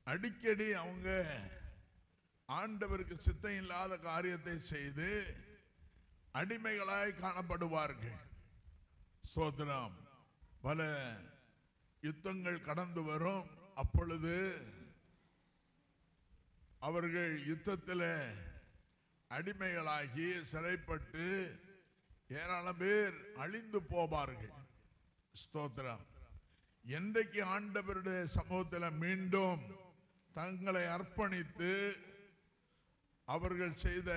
அடிக்கடி அவங்க ஆண்டவருக்கு சித்தம் இல்லாத காரியத்தை செய்து அடிமைகளாய் காணப்படுவார்கள். ஸ்தோத்திரம். பல யுத்தங்கள் கடந்து வரும். அப்பொழுது அவர்கள் யுத்தத்தில் அடிமைகளாகி சிறைப்பட்டு ஏராளம் பேர் அழிந்து போவார்கள். ஸ்தோத்திரம். என்றைக்கு ஆண்டவருடைய சமூகத்தில் மீண்டும் தங்களை அர்ப்பணித்து அவர்கள் செய்த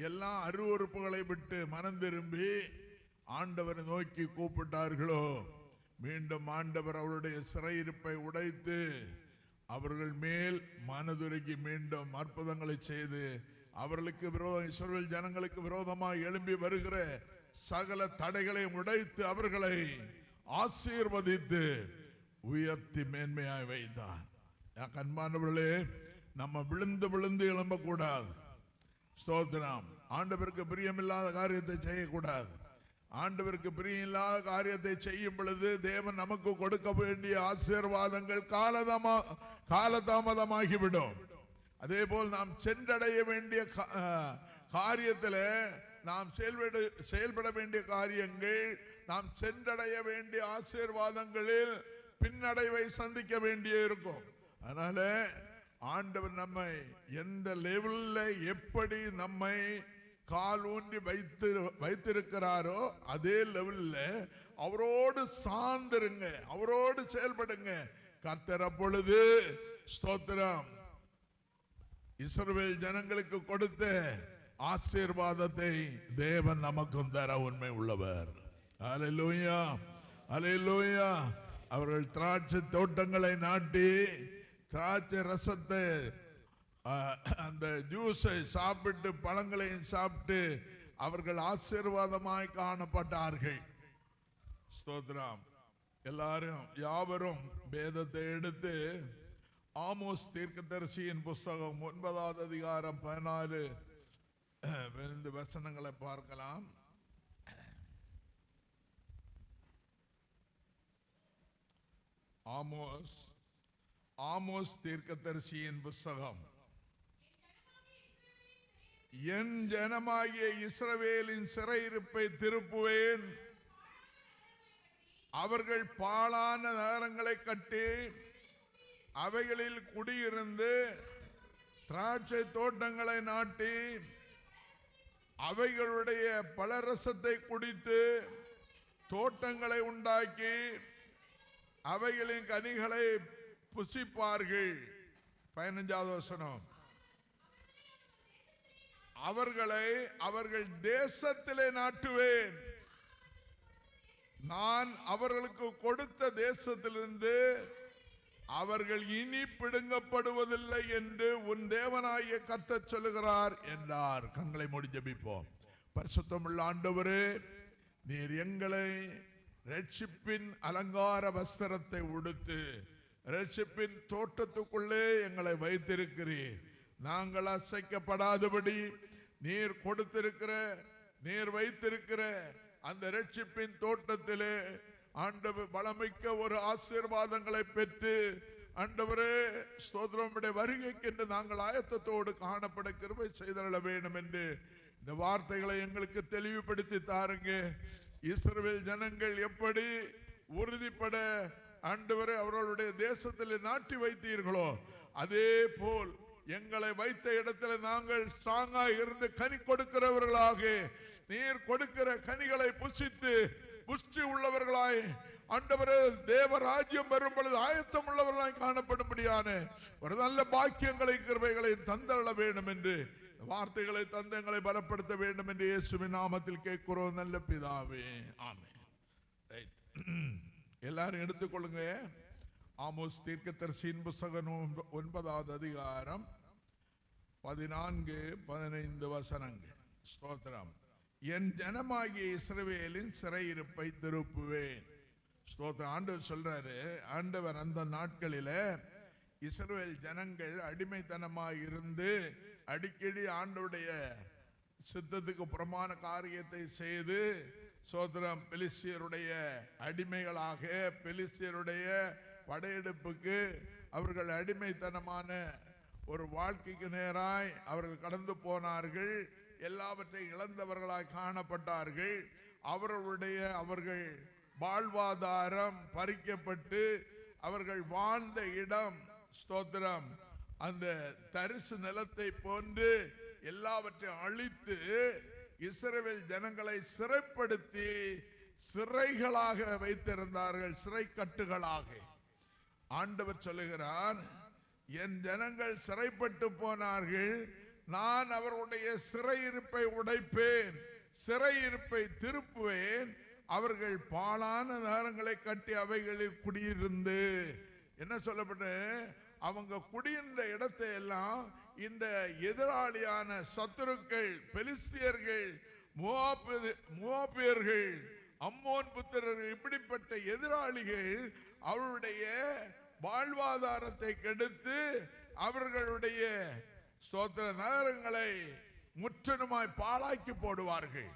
எல்லா அருவருப்புகளை விட்டு மனம் திரும்பி ஆண்டவரை நோக்கி கூப்பிட்டார்களோ, மீண்டும் ஆண்டவர் அவருடைய சிறையிருப்பை உடைத்து அவர்கள் மேல் மனதுருகி மீண்டும் அற்புதங்களை செய்து அவர்களுக்கு விரோதம், இஸ்ரவேல் ஜனங்களுக்கு விரோதமாக எழும்பி வருகிற சகல தடைகளை உடைத்து அவர்களை ஆசீர்வதித்து உயர்த்தி மேன்மையாய் வைத்தார். அன்பானவர்களே, நம்ம விழுந்து விழுந்து எழும்பக்கூடாது. ஸ்தோத்திரம். ஆண்டவருக்கு பிரியமில்லாத காரியத்தை செய்யக்கூடாது. ஆண்டவருக்கு பிரியமில்லாத காரியத்தை செய்யும் பொழுது தேவன் நமக்கு கொடுக்க வேண்டிய ஆசீர்வாதங்கள் காலதாமதமாகிவிடும். அதே போல் நாம் சென்றடைய வேண்டிய காரியத்தில் நாம் செயல்பட வேண்டிய காரியங்கள், நாம் சென்றடைய வேண்டிய ஆசீர்வாதங்களில் பின்னடைவை சந்திக்க வேண்டிய இருக்கும். அதனால ஆண்டவர் நம்மை எந்த லெவல்ல எப்படி நம்மை கால் ஊன்றி வைத்திருக்கிறாரோ அதே லெவல்ல அவரோடு சார்ந்திருங்க, அவரோடு செயல்படுங்க. கர்த்தர் அப்பொழுது ஸ்தோத்திரம் இஸ்ரவேல் ஜனங்களுக்கு கொடுத்த ஆசீர்வாதத்தை தேவன் நமக்கும் தர உண்மை உள்ளவர். அல்லேலூயா, அல்லேலூயா. அவர்கள் திராட்சை தோட்டங்களை நாட்டி திராட்சை ரசத்தை, அந்த ஜூஸை சாப்பிட்டு பழங்களையும் சாப்பிட்டு அவர்கள் ஆசீர்வாதமாய் காணப்பட்டார்கள். ஸ்தோத்திரம். எல்லாரும் யாவரும் வேதத்தை எடுத்து ஆமோஸ் தீர்க்கதரிசியின் புஸ்தகம் 9வது அதிகாரம் 14 வசனங்களை பார்க்கலாம். ஆமோஸ் தீர்க்கதரிசியின் புஸ்தகம். என் ஜனமாகிய இஸ்ரவேலின் சிறையிருப்பை திருப்புவேன், அவர்கள் பாழான நகரங்களை கட்டி அவைகளில் குடியிருந்து திராட்சை தோட்டங்களை நாட்டி அவைகளுடைய பலரசத்தை குடித்து தோட்டங்களை உண்டாக்கி அவைகளின் கனிகளை புசிப்பார்கள். 15வது வசனம். அவர்களை அவர்கள் தேசத்திலே நாட்டுவேன், நான் அவர்களுக்கு கொடுத்த தேசத்திலிருந்து அவர்கள் இனி பிடுங்கப்படுவதில்லை என்று உன் தேவனாகிய கர்த்தர் சொல்லுகிறார் என்றார். கண்களை மூடி ஜெபிப்போம். பரிசுத்தமுள்ள ஆண்டவரே, நீர் எங்களை ரட்சிப்பின் அலங்கார வஸ்திரத்தை உடுத்து ரட்சிப்பின் தோட்டத்துக்குள்ளே எங்களை வைத்திருக்கிறீர். நாங்கள் அசைக்கப்படாதபடி நீர் கொடுத்திருக்கிற, நீர் வைத்திருக்கிற அந்த ரட்சிப்பின் தோட்டத்திலே ஆண்டவர் பலமிக்க ஒரு ஆசீர்வாதங்களை பெற்று ஆண்டவரே ஸ்தோத்திரம், வருகைக்கு என்று நாங்கள் ஆயத்தத்தோடு காணப்பட கிருபை செய்தருள வேண்டும் என்று இந்த வார்த்தைகளை எங்களுக்கு தெளிவுபடுத்தி தாருங்க. இஸ்ரவேல் ஜனங்கள் எப்படி உறுதிப்பட ஆண்டவரே அவர்களுடைய தேசத்தில் நாட்டி வைத்தீர்களோ அதே போல் எங்களை வைத்த இடத்துல நாங்கள் ஸ்ட்ராங்கா இருந்து கனி கொடுக்கிறவர்களாக, நீர் கொடுக்கிற கனிகளை புசித்து புஷ்டி உள்ளவர்களாய் ஆண்டவரே தேவராஜ்யம் வரும் பொழுது ஆயத்தம் உள்ளவர்களாய் காணப்படும்படியான ஒரு நல்ல பாக்கியங்களை கிருபைகளை தந்தள்ள வேண்டும் என்று வார்த்தைகளை தந்தங்களை பலப்படுத்த வேண்டும் என்று இயேசுவின் நாமத்தில் கேட்கிறோம் நல்ல பிதாவே, ஆமென். எல்லாரும் எடுத்துக்கொள்ளுங்க. ஆமோஸ் தீர்க்கதரிசியின் புஸ்தகம் 9வது அதிகாரம் 14-15 வசனங்கள். ஸ்தோத்திரம். என் ஜனமாகிய இஸ்ரவேலின் சிறையிருப்பை திருப்புவேன். ஸ்தோத்திரம். ஆண்டவர் சொல்றாரு, ஆண்டவர் அந்த நாட்களில இஸ்ரவேல் ஜனங்கள் அடிமைத்தனமாய் இருந்து அடிக்கடி ஆண்டவருடைய சித்தத்துக்கு புறமான காரியத்தை செய்து சோதரம் பெலிஸ்தியருடைய அடிமைகளாக பெலிஸ்தியருடைய படையெடுப்புக்கு அவர்கள் அடிமைத்தனமான ஒரு வாழ்க்கைக்கு நேராய் அவர்கள் கடந்து போனார்கள். எல்லாவற்றையும் இழந்தவர்களாய் காணப்பட்டார்கள். அவர்கள் வாழ்வாதாரம் பறிக்கப்பட்டு அவர்கள் வாழ்ந்த இடம் ஸ்தோத்திரம் அந்த தரிசு நிலத்தை போன்று எல்லாவற்றையும் அழித்து இஸ்ரவேல் ஜனங்களை சிறைப்படுத்தி சிறைகளாக வைத்திருந்தார்கள். சிறை கட்டுகளாக. ஆண்டவர் சொல்லுகிறார், என் ஜனங்கள் சிறைப்பட்டு போனார்கள், நான் அவர்களுடைய சிறையிருப்பை உடைப்பேன், சிறையிருப்பை திருப்புவேன், அவர்கள் பாழான நகரங்களை கட்டி அவைகளில் குடியிருந்து. என்ன சொல்லப்பட்டு அவங்க குடியிருந்த இடத்தை எல்லாம் இந்த எதிராளியான சத்துருக்கள், பெலிஸ்தியர்கள், மோவாபியர்கள், அம்மோன் புத்திரர்கள், இப்படிப்பட்ட எதிராளிகள் அவருடைய வாழ்வாதாரத்தை கெடுத்து அவர்களுடைய ஸ்தோத்திர நகரங்களை முற்றிலுமாய் பாழாக்கி போடுவார்கள்.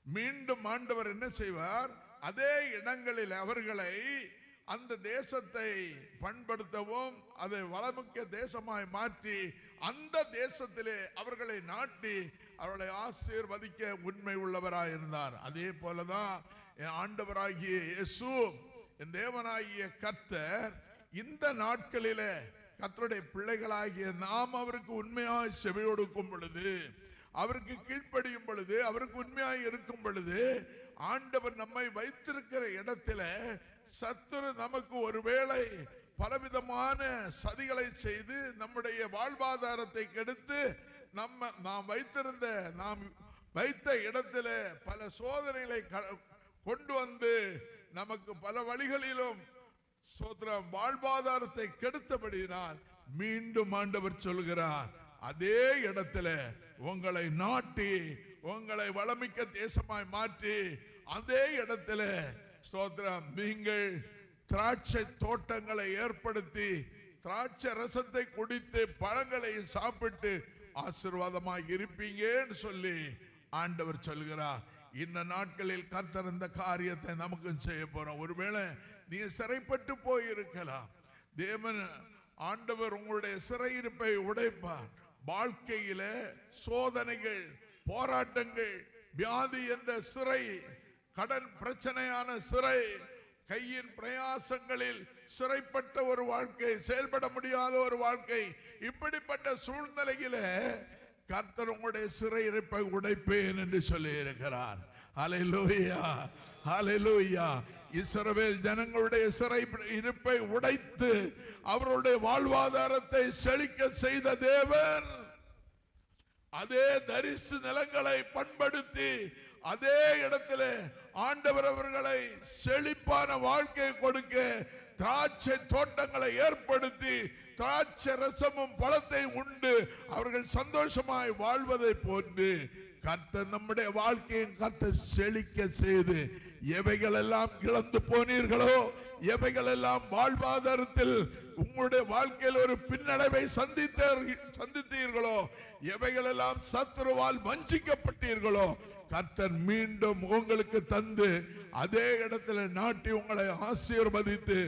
மீண்டும் ஆண்டவர் என்ன செய்வார்? அதே இடங்களில் அவர்களை அந்த தேசத்தை பண்படுத்தவும் அதை வளமிக்க தேசமாய் மாற்றி அந்த தேசத்திலே அவர்களை நாட்டி அவர்களை ஆசீர்வதிக்க உண்மை உள்ளவராய் இருந்தார். அதே போலதான் ஆண்டவராகிய இயேசு, என் தேவனாகிய கர்த்தர், இந்த நாட்களிலே கர்த்தருடைய பிள்ளைகளாகிய நாம் அவருக்கு உண்மையாய் செவி கொடுக்கும் பொழுது, அவருக்கு கீழ்ப்படியும் பொழுது, அவருக்கு உண்மையாய் இருக்கும் பொழுது, ஆண்டவர் நம்மை வைத்திருக்கிற இடத்துல சத்துரு நமக்கு ஒருவேளை பலவிதமான சதிகளை செய்து நம்முடைய வாழ்வாதாரத்தை கெடுத்து நாம் வைத்த இடத்துல பல சோதனைகளை கொண்டு வந்து நமக்கு பல வழிகளிலும் சோத்திரம் வாழ்வாதாரத்தை கெடுத்தபடினால் மீண்டும் ஆண்டவர் சொல்கிறார், அதே இடத்துல உங்களை நாட்டி உங்களை வளமிக்க தேசமாய் மாற்றி அதே இடத்துல ஸ்தோத்திரம் நீங்கள் திராட்சை தோட்டங்களை ஏற்படுத்தி திராட்சை ரசத்தை குடித்து பழங்களை சாப்பிட்டு ஆசீர்வாதமாய் இருப்பீங்கன்னு சொல்லி ஆண்டவர் சொல்கிறார். இந்த நாட்களில் கர்த்தர் இந்த காரியத்தை நமக்கு செய்ய போறோம். ஒருவேளை நீ சிறைப்பட்டு போயிருக்கலாம். தேவன் ஆண்டவர் உங்களுடைய சிறையிருப்பை உடைப்பார். வாழ்க்கையில சோதனைகள், போராட்டங்கள், வியாதி என்ற சிறை, கடன் பிரச்சனையான சிறை, கையின் பிரயாசங்களில் சிறைப்பட்ட ஒரு வாழ்க்கை, செயல்பட முடியாத ஒரு வாழ்க்கை, இப்படிப்பட்ட சூழ்நிலையில கர்த்தர் உங்களுடைய சிறையிருப்பை உடைப்பேன் என்று சொல்லி இருக்கிறார். ஹல்லேலூயா, ஹல்லேலூயா. இஸ்ரவேல் ஜனங்களுடைய சிறை இருப்பை உடைத்து அவருடைய வாழ்வாதாரத்தை செழிக்க செய்த தேவன் அதே தரிசு நிலங்களை பண்படுத்தி அதே இடத்துல ஆண்டவர் அவர்களை செழிப்பான வாழ்க்கை கொடுக்க திராட்சை தோட்டங்களை ஏற்படுத்தி திராட்சை ரசமும் பழத்தை உண்டு அவர்கள் சந்தோஷமாய் வாழ்வதை போன்று கர்த்தர் நம்முடைய வாழ்க்கையை கர்த்தர் செழிக்க செய்து, எவைகள் எல்லாம் இழந்து போனீர்களோ, எவைகள் எல்லாம் வாழ்வாதாரத்தில் உங்களுடைய வாழ்க்கையில் ஒரு பின்னடைவை சந்தித்தீர்களோ, எவைகள் எல்லாம் சத்துருவால் வஞ்சிக்கப்பட்டீர்களோ, கர்த்தர் மீண்டும் உங்களுக்கு தந்து அதே இடத்துல நாட்டி உங்களை ஆசீர்வதித்து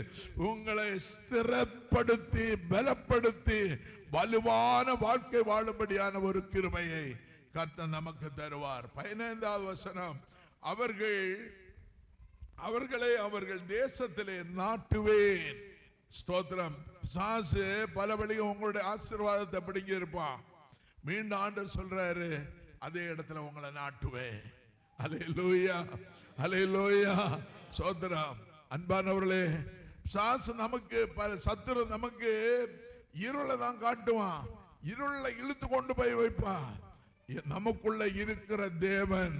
உங்களை ஸ்திரப்படுத்தி பலப்படுத்தி வலுவான வாழ்க்கை வாழும்படியான ஒரு கிருபையை கர்த்தர் நமக்கு தருவார். 15வது வசனம், அவர்களை அவர்கள் தேசத்திலே நாட்டுவேன். ஸ்தோத்திரம். சாசு பல வழியும் உங்களுடைய ஆசீர்வாதத்தை பிடிங்கி இருப்பான். மீண்டும் ஆண்டவர் சொல்றாரு, அதே இடத்துல உங்களை நாட்டுவேன். அல்லேலூயா, அல்லேலூயா. ஸ்தோத்திரம். அன்பானவர்களே, சாசு நமக்கு சத்துரு நமக்கு இருளை தான் காட்டுவான், இருளை இழுத்து கொண்டு போய் வைப்பான். நமக்குள்ள இருக்கிற தேவன்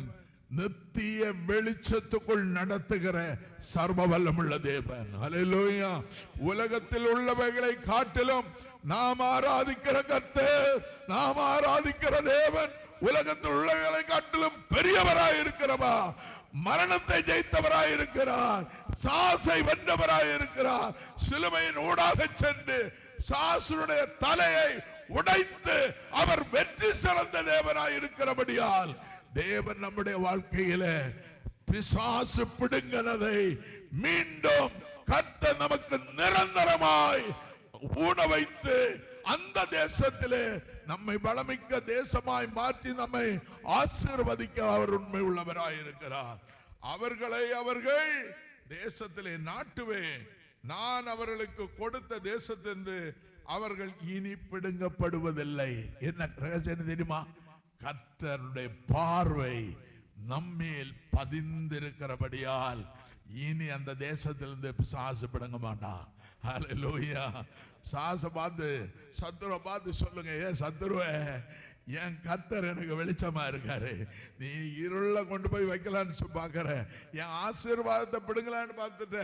நித்திய வெளிச்சத்துக்குள் நடத்துகிற சர்வ வல்லமுள்ள தேவன். அல்லேலூயா. உலகத்தில் உள்ளவைகளை காட்டிலும் நாம் ஆராதிக்கிற கர்த்தர், நாம் ஆராதிக்கிற தேவன் உலகத்தில் உள்ளவைகளை காட்டிலும் பெரியவராய் இருக்கிறவா, மரணத்தை ஜெயித்தவராய் இருக்கிறார், சாசை வென்றவராய் இருக்கிறார். சிலுவையின் ஊடாக சென்று சாசுடைய தலையை உடைத்து அவர் வெற்றி சிறந்த தேவனாய் இருக்கிறபடியால் தேவன் நம்முடைய வாழ்க்கையில பிசாசு பிடுங்கினதை மீண்டும் கர்த்தர் நமக்கு நிரந்தரமாய் ஊன வைத்து அந்த தேசத்திலே நம்மை பலமிக்க தேசமாய் மாற்றி நம்மை ஆசீர்வதிக்க அவர் உண்மை உள்ளவராய் இருக்கிறார். அவர்களை அவர்கள் தேசத்திலே நாட்டுவேன், நான் அவர்களுக்கு கொடுத்த தேசத்திலிருந்து அவர்கள் இனி பிடுங்கப்படுவதில்லை. என்ன ரகசியம் தெரியுமா? கர்த்தருடைய பார்வை நம்மேல் பதிந்திருக்கிறபடியால் இனி அந்த தேசத்திலிருந்து பிசாசு பிடுங்க மாட்டான். ஹல்லேலூயா. பிசாசை பார்த்து சத்துருவை பார்த்து சொல்லுங்க, ஏ சத்துருவே, என் கர்த்தர் எனக்கு வெளிச்சமா இருக்காரு, நீ இருள கொண்டு போய் வைக்கலான்னு பாக்குற, என் ஆசீர்வாதத்தை பிடுங்கலான்னு பார்த்துட்ட,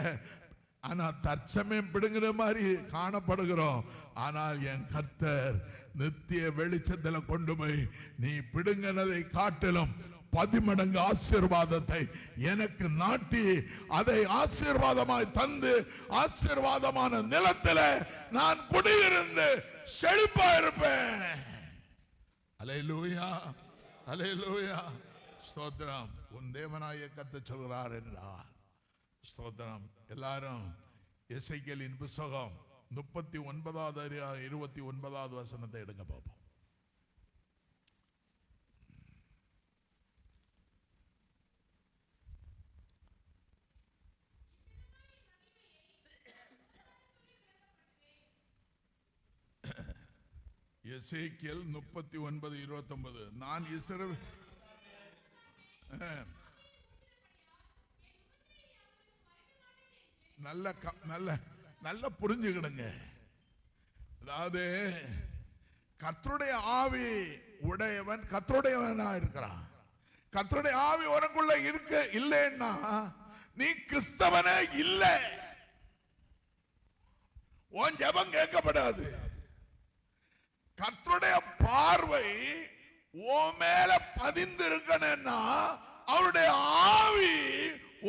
ஆனா தற்சமயம் பிடுங்குற மாதிரி காணப்படுகிறோம். ஆனால் என் கர்த்தர் நித்திய வெளிச்சத்துல கொண்டு போய் நீ பிடுங்கினதை காட்டிலும் 10 மடங்கு ஆசீர்வாதத்தை எனக்கு நாட்டி அதை ஆசீர்வாதமாய் தந்து ஆசீர்வாதமான நிலத்தில் நான் குடியிருந்து செழிப்பா இருப்பேன். அல்லேலூயா, அல்லேலூயா. ஸ்தோத்திரம். உன் தேவனாய கர்த்தர் சொல்கிறார் என்றார். ஸ்தோத்திரம். எல்லாரும் எசேக்கியேலின் புத்தகம் 39வது அதிகாரம் 29வது வசனத்தை எடுங்க பார்ப்போம். எசேக்கியேல் 39:29. நான் இஸ்ரவேல் நல்ல புரிஞ்சுக்கிடுங்க. அதாவது கர்த்தருடைய ஆவி உடையவன் கர்த்தருடையவனா இருக்கிறான். கர்த்தருடைய ஆவி உனக்குள்ள இருக்க இல்லைன்னா நீ கிறிஸ்தவனே இல்லை. உன் ஜெபம் கேட்கப்படாது. கர்த்தருடைய பார்வை உன் மேல பதிந்திருக்கணும்னா அவருடைய ஆவி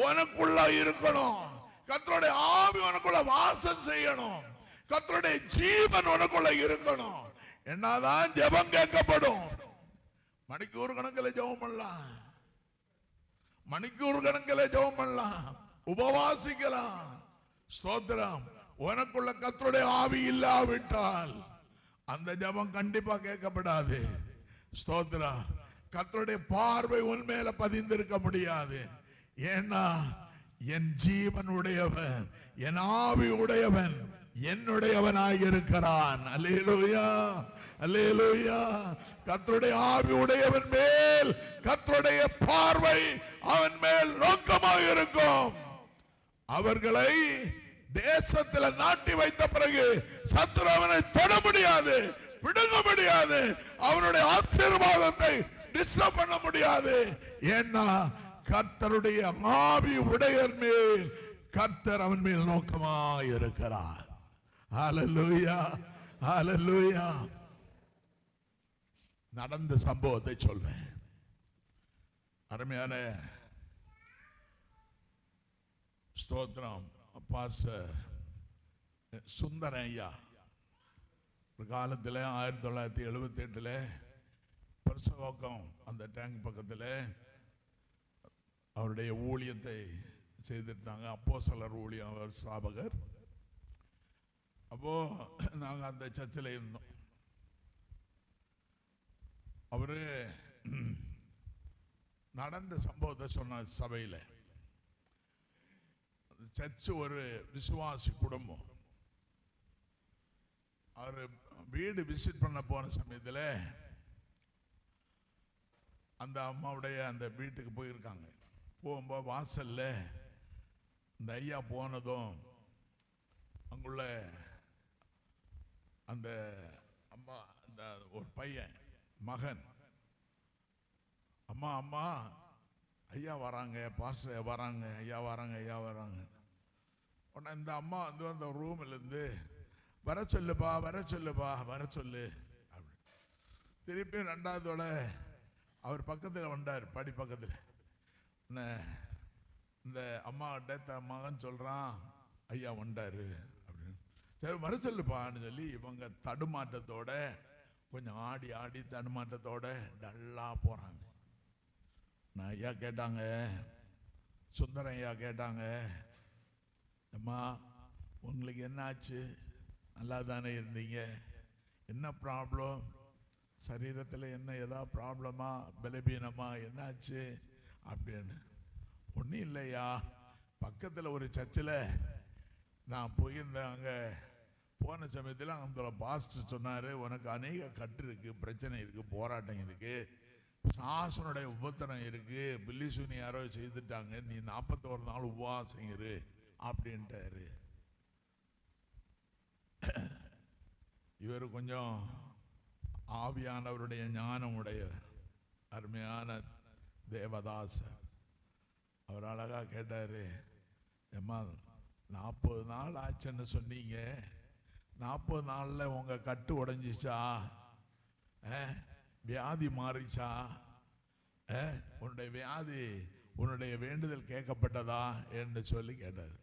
உனக்குள்ள இருக்கணும். கர்த்தருடைய ஆவி உனக்குள்ள வாசம் செய்யணும். கர்த்தருடைய ஜீவன் உனக்குள்ள இருக்கணும். என்னதான் ஜெபம் கேட்கப்படும். மணிக்கூர் கணக்கில் ஜெபம் பண்ணலாம், மணிக்கூர் கணக்கில் ஜெபம் பண்ணலாம், உபவாசிக்கலாம். ஸ்தோத்திரம். உனக்குள்ள கர்த்தருடைய ஆவி இல்லாவிட்டால் அந்த ஜெபம் கண்டிப்பா கேட்கப்படாது. ஸ்தோத்திரம். கர்த்தருடைய பார்வை உன் மேல பதிந்திருக்க முடியாது. ஏன்னா என் ஜீவன் உடையவன், என் ஆவி உடையவன் என்னுடையவனாய் இருக்கிறான். அல்லேலூயா, அல்லேலூயா. கர்த்தருடைய ஆவி உடையவன் மேல் கர்த்தருடைய பார்வை அவன் மேல் நோக்கமாக இருக்கும். அவர்களை தேசத்தில் நாட்டி வைத்த பிறகு சத்துரு அவனை தொட முடியாது, பிடுங்க முடியாது, அவனுடைய ஆசீர்வாதத்தை டிஸ்டர்ப் பண்ண முடியாது. ஏன்னா கர்த்தருடைய ஆவி உடையர் மேல் கர்த்தர் அவன் மேல் நோக்கமாய் இருக்கிறார். ஹல்லேலூயா, ஹல்லேலூயா. நடந்த சம்பவத்தை சொல்றேன். அருமையான ஸ்தோத்திரம். பாஸ்டர் சுந்தரையா ஒரு காலத்தில் 1978 பரிசகோக்கம் அந்த டேங்க் பக்கத்தில் அவருடைய ஊழியத்தை செய்திருந்தாங்க. அப்போஸ்தலர் ஊழியம், அவர் ஸ்தாபகர். அப்போ நாங்கள் அந்த சர்ச்சில் இருந்தோம். அவரு நடந்த சம்பவத்தை சொன்ன சபையில். சர்ச்சு ஒரு விசுவாசி குடும்பம். அவர் வீடு விசிட் பண்ண போன சமயத்தில் அந்த அம்மாவுடைய அந்த வீட்டுக்கு போயிருக்காங்க. போகும்போது வாசல்ல இந்த ஐயா போனதும் அங்குள்ள அந்த அம்மா, அந்த ஒரு பையன் மகன், அம்மா அம்மா ஐயா வராங்க, பாஸ்டர் வராங்க, ஐயா வராங்க, ஐயா வராங்க. உடனே இந்த அம்மா வந்து அந்த ரூம்ல இருந்து வர சொல்லுப்பா, வர சொல்லுப்பா, வர சொல்லு அப்படி. திருப்பி 2வதோட அவர் பக்கத்தில் வந்தார், படி பக்கத்தில். இந்த அம்மா கிட்ட மகன் சொல்றான், ஐயா வந்தாரு அப்படின்னு. சரி வர சொல்லுப்பான்னு சொல்லி இவங்க தடுமாற்றத்தோட, கொஞ்சம் ஆடி ஆடி தடுமாற்றத்தோட டல்லா போறாங்க. நான் ஐயா கேட்டாங்க, சுந்தரம் ஐயா கேட்டாங்க, அம்மா உங்களுக்கு என்ன ஆச்சு? நல்லா தானே இருந்தீங்க, என்ன ப்ராப்ளம், சரீரத்தில் என்ன ஏதாவது ப்ராப்ளமா, பலவீனமா, என்னாச்சு அப்படின்னு. ஒன்றும் இல்லையா, பக்கத்தில் ஒரு சர்ச்சில் நான் போயிருந்தேன். அங்கே போன சமயத்தில் அந்த பாஸ்டர் சொன்னார், உனக்கு அநேக கட்டு இருக்கு, பிரச்சனை இருக்கு, போராட்டம் இருக்கு, சாசனுடைய உபத்திரம் இருக்கு, பில்லிசூனி யாரோ செய்துட்டாங்க, நீ 41 நாள் உபவாசம் இரு அப்படின்ட்டாரு. இவர் கொஞ்சம் ஆவியானவருடைய ஞானம் உடைய அருமையான தேவதாசர். அவர் அழகா கேட்டாரு, ஏம்மா 40 நாள் ஆச்சுன்னு சொன்னீங்க, 40 நாள்ல உங்க கட்டு உடைஞ்சிச்சா, வியாதி மாறிச்சா, உன்னுடைய வியாதி, உன்னுடைய வேண்டுதல் கேட்கப்பட்டதா என்று சொல்லி கேட்டார்.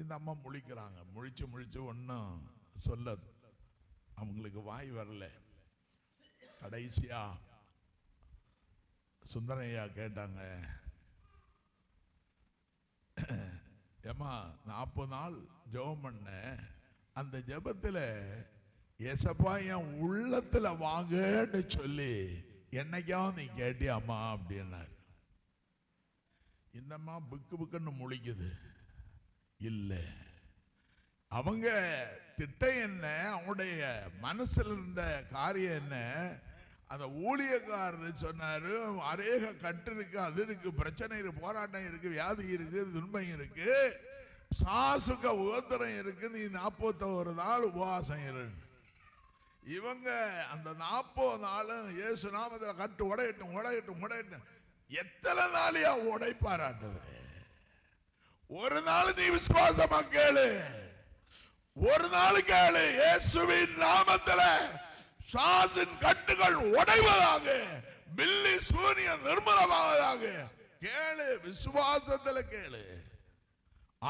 இந்த அம்மா முழிக்கிறாங்க, முழிச்சு ஒன்றும் சொல்ல அவங்களுக்கு வாய் வரல. கடைசியா சுந்தரையா கேட்டாங்க, ஏமா 40 நாள் ஜெபம் பண்ண, அந்த ஜெபத்தில் ஏசப்பா என் உள்ளத்துல வாங்கன்னு சொல்லி என்னைக்காவது நீ கேட்டியாமா அப்படின்னாரு. இந்தம்மா புக்குன்னு முழிக்குது. இல்லை, அவங்க திட்டம் என்ன, அவங்களுடைய மனசுல இருந்த காரியம் என்ன, அந்த ஊழியக்காரர் சொன்னாரு, அநேக கட்டு இருக்கு, அது இருக்கு, பிரச்சனை இருக்கு, போராட்டம் இருக்கு, வியாதி இருக்கு, துன்பம் இருக்கு, சாசுக்க உபத்திரம் இருக்கு, நீ 41 நாள் உபவாசம் இரு. இவங்க அந்த 40 நாளும் இயேசு நாமத்தில் கட்டு உடையட்டும். எத்தனை நாளையா உடைப்பாராண்டவரே? ஒரு நாள் நீ விசுவாசமா கேளு, ஒரு நாள் கேளு, இயேசுவின் நாமத்தில் சாசின் கட்டுகள் உடைவதாக, பில்லி சூனியம் நிர்மூலமாவதாக கேளு, விசுவாசத்துல கேளு,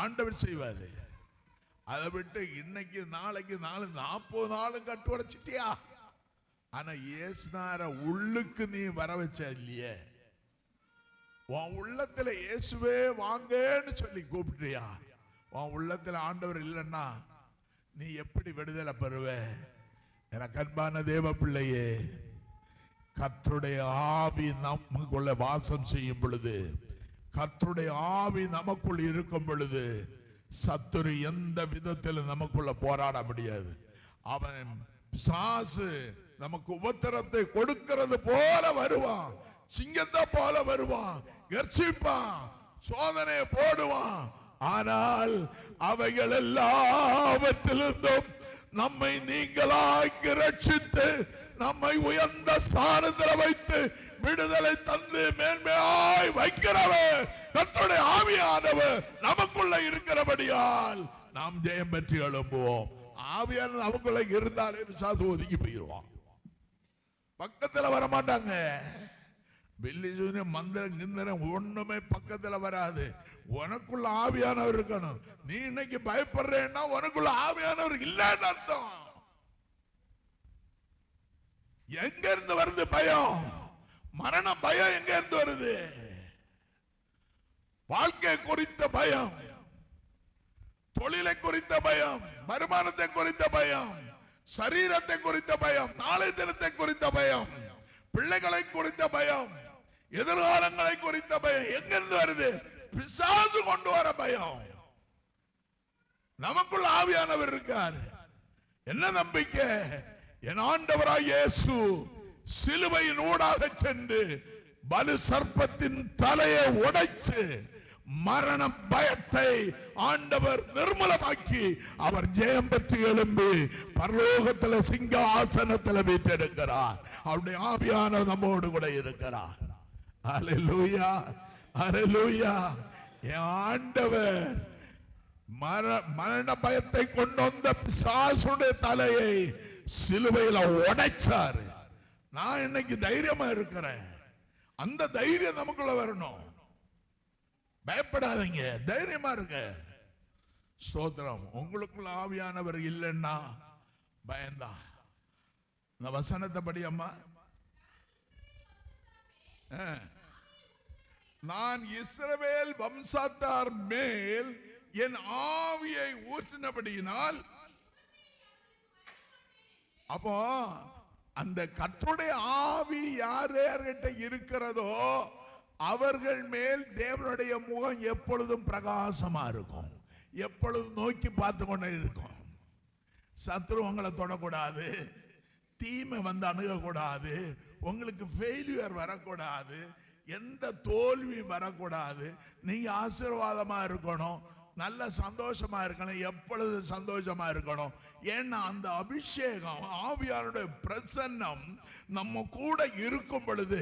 ஆண்டவர் செய்வாரு. அதை விட்டு இன்னைக்கு நாளைக்கு 40 நாளும் கட்டு உடைச்சிட்டியா? ஆனா இயேசுனார உள்ளுக்கு நீ வர வச்ச இல்லையே, உன் உள்ளத்துல இயேசுவே வாங்கன்னு சொல்லி கூப்பிட்டியா? உன் உள்ளத்துல ஆண்டவர் இல்லைன்னா நீ எப்படி விடுதலை பெறுவ? எனக்கு அன்பான தேவ பிள்ளையே, கர்த்தருடைய ஆவி நமக்குள்ள வாசம் செய்யும் பொழுது, கர்த்தருடைய ஆவி நமக்குள் இருக்கும் பொழுது, சத்துரு எந்த விதத்தில் நமக்குள்ள போராட முடியாது. அவன் பிசாசு நமக்கு உபத்திரத்தை கொடுக்கிறது போல வருவான், சிங்கத்தை போல வருவான், கர்ச்சிப்பான், சோதனை போடுவான். ஆனால் அவைகள் எல்லாவற்றிலிருந்தும் நம்மை நீங்களாக்கி ரட்சித்து நம்மை உயர்ந்த ஸ்தானத்தில் வைத்து விடுதலை தந்து மேன்மையாய் வைக்கிறவர் கர்த்தருடைய ஆவியானவர் நமக்குள்ள இருக்கிறபடியால் நாம் ஜெயம் பெற்று எழும்புவோம். ஆவியானவர் நமக்குள்ள இருந்தாலே பிசாசு ஒதுங்கி போயிடுவான், பக்கத்துல வர மாட்டாங்க. பில்லி சூனியம் மந்திரம் கிந்திரம் ஒண்ணுமே பக்கத்துல வராது. உனக்குள்ள ஆவியானவர் இருக்கணும். நீ இன்னைக்கு பயப்படுறேன்னா உனக்குள்ள ஆவியானவர் இல்லைன்னு அர்த்தம். எங்க இருந்து வருது பயம்? மரண பயம் எங்க இருந்து வருது? வாழ்க்கை குறித்த பயம், தொழிலை குறித்த பயம், வருமானத்தை குறித்த பயம், சரீரத்தை குறித்த பயம், நாளை தினத்தை குறித்த பயம், பிள்ளைகளை குறித்த பயம், எதிர்காலங்களை குறித்த பயம் எங்க இருந்து வருது? பிசாசு கொண்டு வர பயம். நமக்குள்ள ஆவியானவர் இருக்கார். என்ன நம்பிக்கை? என் ஆண்டவராய் இயேசு சிலுவையின் ஊடாக சென்று பலு சர்ப்பத்தின் தலையை உடைச்சு மரண பயத்தை ஆண்டவர் நிர்மூலமாக்கி அவர் ஜெயம் பெற்று எழும்பி பரலோகத்தில் சிங்காசனத்தில் வீட்டெடுக்கிறார். அவருடைய ஆவியானவர் நம்மோடு கூட இருக்கிறார். அல்லேலூயா, அல்லேலூயா. என் ஆண்டவர் மரண பயத்தை கொண்டு வந்த பிசாசுடைய தலையை சிலுவையில் உடைச்சாரு. நான் இன்னைக்கு தைரியமா இருக்கிறேன். அந்த தைரியம் நமக்குள்ள வரணும். பயப்படாதீங்க, தைரியமா இருங்க. ஸ்தோத்திரம். உங்களுக்குள்ள ஆவியானவர் இல்லைன்னா பயந்தான். இந்த வசனத்தை படி அம்மா. நான் இஸ்ரவேல் வம்சத்தார் மேல் என் ஆவியை ஊற்றினபடியினால் அப்போ அந்த கர்த்தருடைய ஆவி யார் யார்கிட்ட இருக்கிறதோ அவர்கள் மேல் தேவனுடைய முகம் எப்பொழுதும் பிரகாசமா இருக்கும், எப்பொழுதும் நோக்கி பார்த்து கொண்டே இருக்கும். சத்ரு உங்களை தொடக்கூடாது, தீமை வந்து அணுகக்கூடாது, உங்களுக்கு ஃபெயிலியர் வரக்கூடாது, எந்த தோல்வி வரக்கூடாது. நீங்க ஆசீர்வாதமா இருக்கணும், நல்ல சந்தோஷமா இருக்கணும், எப்பொழுது சந்தோஷமா இருக்கணும். ஏன்னா அந்த அபிஷேகம் ஆவியானுடைய பிரசன்னம் நம்ம கூட இருக்கும் பொழுது,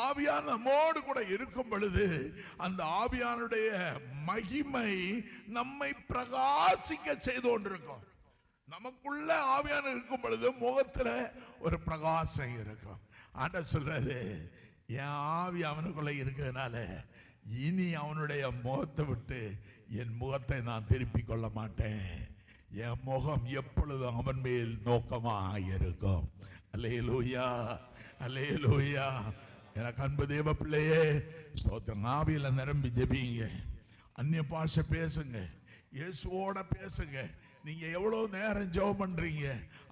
ஆவியான நம்மோடு கூட இருக்கும் பொழுது, அந்த ஆவியானுடைய மகிமை நம்மை பிரகாசிக்க செய்து கொண்டிருக்கும். நமக்குள்ள ஆவியான இருக்கும் பொழுது முகத்துல ஒரு பிரகாசம் இருக்கும். ஆண்டவர் சொல்றாரு, என் ஆவி அவனுக்குள்ள இருக்கிறதுனால இனி அவனுடைய முகத்தை விட்டு என் முகத்தை நான் திருப்பிக் கொள்ள மாட்டேன். என் முகம் எப்பொழுதும் அவன் மேல் நோக்கமாக இருக்கும். அல்லேலூயா, அல்லேலூயா. எனக்கு அன்பு தேவ பிள்ளையே, ஸ்தோத்திரம். ஆவியில நிரம்பி ஜெபிங்க, அந்நிய பாஷை பேசுங்க, இயேசுவோட பேசுங்க. நீங்க எவ்வளவு நேரம் ஜெபம் பண்றீங்க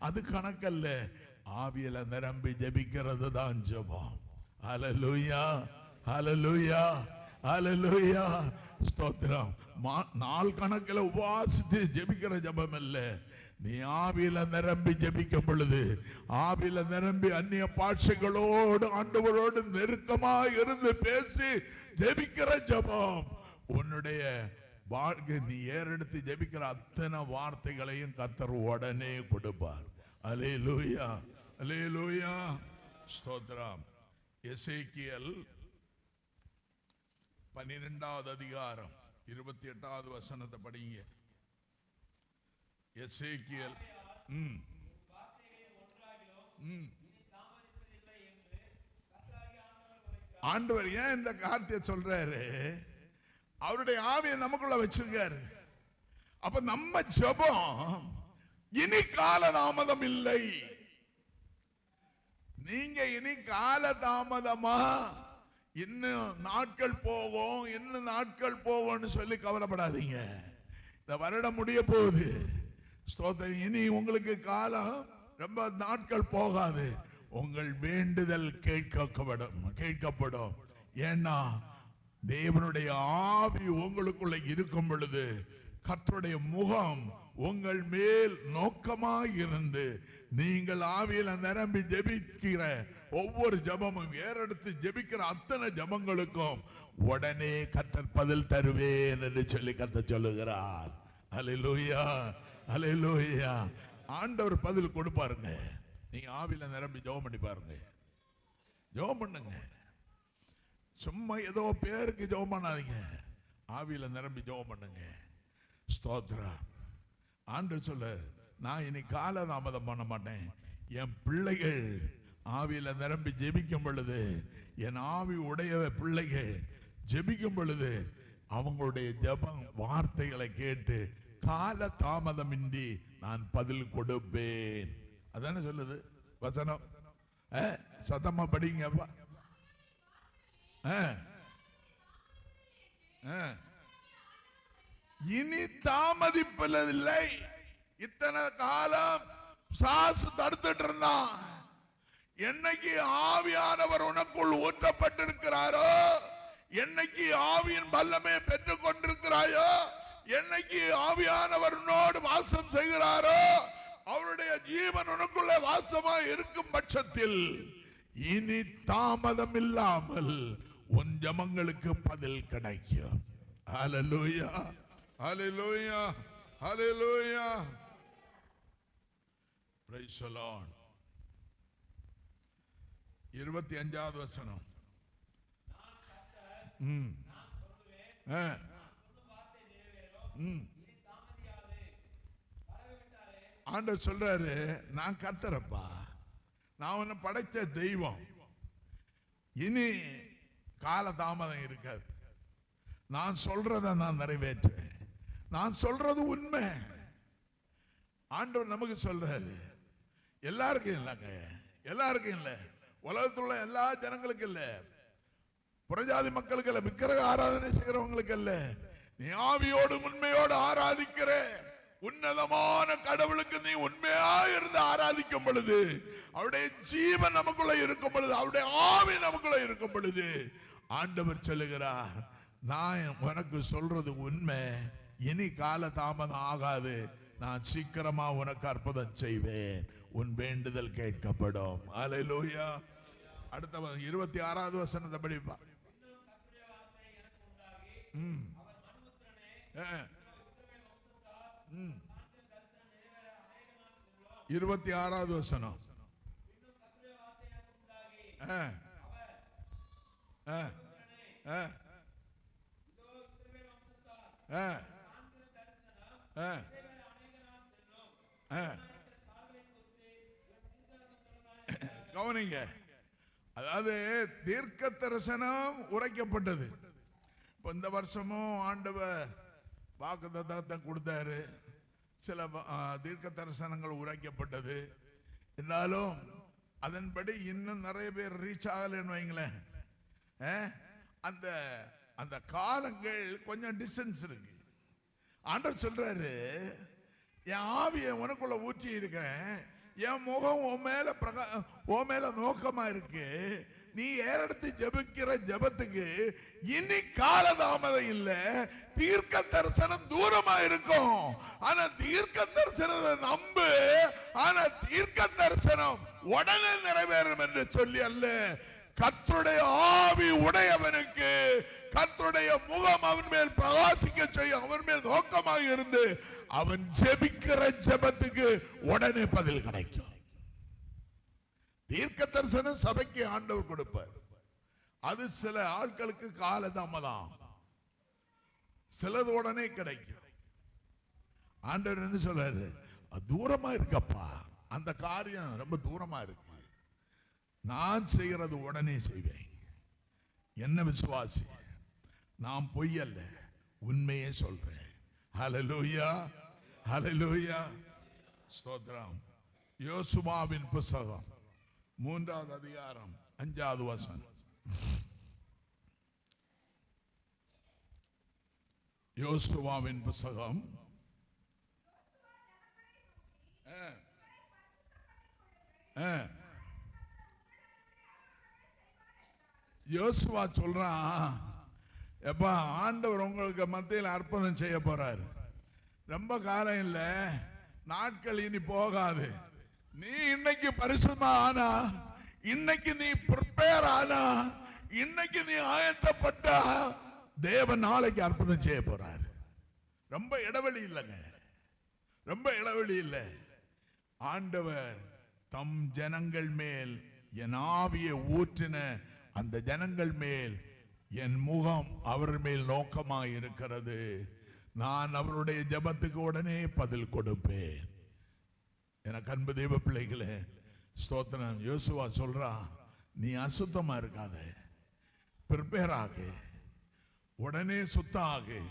அது கணக்கல்ல, ஆவியில நிரம்பி ஜெபிக்கிறது தான் ஜெபம். ஹல்லேலூயா, ஹல்லேலூயா, ஹல்லேலூயா. ஸ்தோத்திரம். நாள் கணக்கில் உபாசித்து ஜெபிக்கிற ஜெபம் இல்ல, நீ ஆவியில நிரம்பி ஜெபிக்கும் பொழுது, ஆவியில நிரம்பி அந்நிய பாஷைகளோடு ஆண்டவரோடு நெருக்கமா இருந்து பேசி ஜெபிக்கிற ஜெபம் உன்னுடைய வாழ்க்கை. நீ ஏறெடுத்து ஜெபிக்கிற அத்தனை வார்த்தைகளையும் கர்த்தர் உடனே கொடுப்பார். அல்லேலூயா, அல்லேலூயா. ஸ்தோத்திரம். எசேக்கியேல் 12வது அதிகாரம் 28வது வசனத்தை படிங்க. எசேக்கியேல் ஆண்டவர் ஏன் இந்த காரியத்தை சொல்றாரு? அவருடைய ஆவியை நமக்குள்ள வச்சிருக்காரு. அப்ப நம்ம ஜெபம் இனி கால தாமதம் இல்லை. நீங்க இனி கால தாமதமா இன்னும் நாட்கள் போகும், இன்னும் நாட்கள் போகும்னு சொல்லி கவலைப்படாதீங்க. இந்த வருடம் முடிய போகுது. ஸ்தோத்திரம். இனி உங்களுக்கு காலம் ரொம்ப நாட்கள் போகாது. உங்கள் வேண்டுதல் கேட்கப்படும். ஏன்னா தேவனுடைய ஆவி உங்களுக்குள்ள இருக்கும் பொழுது கர்த்தருடைய முகம் உங்கள் மேல் நோக்கமாக இருந்து நீங்கள் ஆவியில நிரம்பி ஜெபிக்கிற ஒவ்வொரு ஜெபமும், ஏறெடுத்து ஜெபிக்கிற அத்தனை ஜெபங்களுக்கும் உடனே கர்த்தர் பதில் தருவேன் என்று சொல்லி கர்த்தர் சொல்லுகிறார். அல்லேலூயா, அல்லேலூயா. ஆண்டவர் பதில் கொடுப்பாருங்க. நீங்க ஆவியில நிரம்பி ஜெபம் பண்ணி பாருங்க, ஜெபம் பண்ணுங்க. சும்மா ஏதோ பேருக்கு ஜெபம் பண்ணாதீங்க, ஆவியில நிரம்பி ஜெபம் பண்ணுங்க. ஸ்தோத்திரம். ஆண்டவர் சொல்ல, நான் இனி கால தாமதம் பண்ண மாட்டேன். என் பிள்ளைகள் ஆவியில நிரம்பி ஜெபிக்கும் பொழுது, என் ஆவி உடைய பிள்ளைகள் ஜெபிக்கும் பொழுது அவங்களுடைய ஜெபம் வார்த்தைகளை கேட்டு கால தாமதமின்றி நான் பதில் கொடுப்பேன். அதானே சொல்லுது வசனம். சத்தமா படிங்கப்பா. இனி தாமதிப்பதில்லை. இத்தனை காலம் சாசு தடுத்துட்டு இருந்தான். என்னைக்கு ஆவியானவர் உனக்குள் ஊற்றப்பட்டிருக்கிறாரோ, என்னைக்கு ஆவியின் வல்லமை பெற்றுக் கொண்டிருக்கிறாயோ, என்னைக்கு ஆவியானவர் உன்னோடு வாசம் செய்கிறாரோ, அவருடைய ஜீவன் உனக்குள்ள வாசமா இருக்கும் பட்சத்தில் இனி தாமதம் இல்லாமல் உன் ஜெபங்களுக்கு பதில் கிடைக்கும். ஹல்லேலூயா, ஹல்லேலூயா, ஹல்லேலூயா. Praise the Lord. 25வது வசனம். ஆண்டவர் சொல்றாரு, நான் கர்த்தரப்பா, நான் உன்னை படைத்த தெய்வம். இனி கால தாமதம் இருக்காது. நான் சொல்றத நான் நிறைவேற்றுவேன். நான் சொல்றது உண்மை. ஆண்டவர் நமக்கு சொல்றாரு. எல்லாருக்கும் இல்லைங்க, எல்லாருக்கும் இல்லை. உலகத்தில் உள்ள எல்லா ஜனங்களுக்கு இல்ல, புறஜாதி மக்களுக்கு இல்ல, விக்கிரக ஆராதனை செய்கிறவங்களுக்கு இல்ல. நீ ஆவியோடு உண்மையோடு ஆராதிக்கிற உன்னதமான கடவுளுக்கு நீ உண்மையா இருந்து ஆராதிக்கும் பொழுது, அவருடைய ஜீவன் நமக்குள்ள இருக்கும் பொழுது, அவருடைய ஆவி நமக்குள்ள இருக்கும் பொழுது, ஆண்டவர் சொல்லுகிறார், நான் உனக்கு சொல்றது உண்மை, இனி கால தாமதம் ஆகாது, நான் சீக்கிரமா உனக்கு அற்புதம் செய்வேன், உன் வேண்டுதல் கேட்கப்படும். அல்லேலூயா. அடுத்த 26வது வசனத்தை படிப்பா. 26வது வசனம். கவனிங்க, அதாவது தீர்க்க தரிசனம் உரைக்கப்பட்டது. இந்த வருஷமும் ஆண்டவர் வாக்குத்தத்தத்தை கொடுத்தாரு, சில தீர்க்க தரிசனங்கள் உரைக்கப்பட்டது. என்றாலும் அதன்படி இன்னும் நிறைய பேர் ரீச் ஆகலன்னு வைங்களேன். அந்த அந்த காலங்கள் கொஞ்சம் டிஸ்டன்ஸ் இருக்கு. ஆண்டவர் சொல்றாரு, என் ஆவியை உனக்குள்ள ஊற்றி இருக்கேன், என் முகம் உன் மேல நோக்கமா இருக்கு, நீ ஏறெடுத்து ஜெபிக்கிற ஜெபத்துக்கு இனி காலதாமதம் இல்ல, தீர்க்க தரிசனம் தூரமா இருக்கும். ஆனா தீர்க்க தரிசனத்தை நம்பு, ஆனா தீர்க்க தரிசனம் உடனே நிறைவேறும் என்று சொல்லி அல்ல, கர்த்தருடைய ஆவி உடையவனுக்கு கர்த்தருடைய முகம் அவன் மேல் பிரகாசிக்க செய்யும், அவன் மேல் நோக்கமாக இருந்து அவன் ஜெபிக்கிற ஜெபத்துக்கு உடனே பதில் கிடைக்கும். தீர்க்க தரிசனம் சபைக்கு ஆண்டவர் கொடுப்பார். அது சில ஆட்களுக்கு காலதாமதம், சிலது உடனே கிடைக்கும். ஆண்டவர் என்ன சொல்றாரு, தூரமா இருக்கப்பா, அந்த காரியம் ரொம்ப தூரமா இருக்கு, நான் செய்கிறது உடனே செய்வேன், என்ன விசுவாசி, நான் பொய் அல்ல, உண்மையே சொல்றேன். ஹல்லேலூயா, ஹல்லேலூயா, ஸ்தோத்திரம். யோசுவாவின் புத்தகம் 3வது அதிகாரம் 5வது வசனம். யோசுவாவின் புத்தகம் யோசுவா சொல்றான், எப்பா ஆண்டவர் உங்களுக்கு மத்தியில் அற்புதம் செய்ய போறாரு, ரொம்ப காலம் இல்ல, நாட்கள் இனி போகாது, நீ இன்னைக்கு பரிசுத்தமா ஆனா, இன்னைக்கு நீ ப்ரிப்பேர் ஆனா, இன்னைக்கு நீ ஆயத்தப்பட்டா, தேவன் நாளைக்கு அற்புதம் செய்ய போறாரு. ரொம்ப இடைவெளி இல்லைங்க, ரொம்ப இடைவெளி இல்லை. ஆண்டவர் தம் ஜனங்கள் மேல் என் ஆவியை ஊற்றின அந்த ஜனங்கள் மேல் என் முகம் அவர் மேல் நோக்கமாக இருக்கிறது, நான் அவருடைய ஜெபத்துக்கு உடனே பதில் கொடுப்பேன். எனக்கு அன்பு தெய்வ பிள்ளைகளே, ஸ்தோத்திரம். யோசுவா சொல்றான், நீ அசுத்தமா இருக்காத, பிரிப்பேர் ஆகு, உடனே சுத்தம் ஆகு.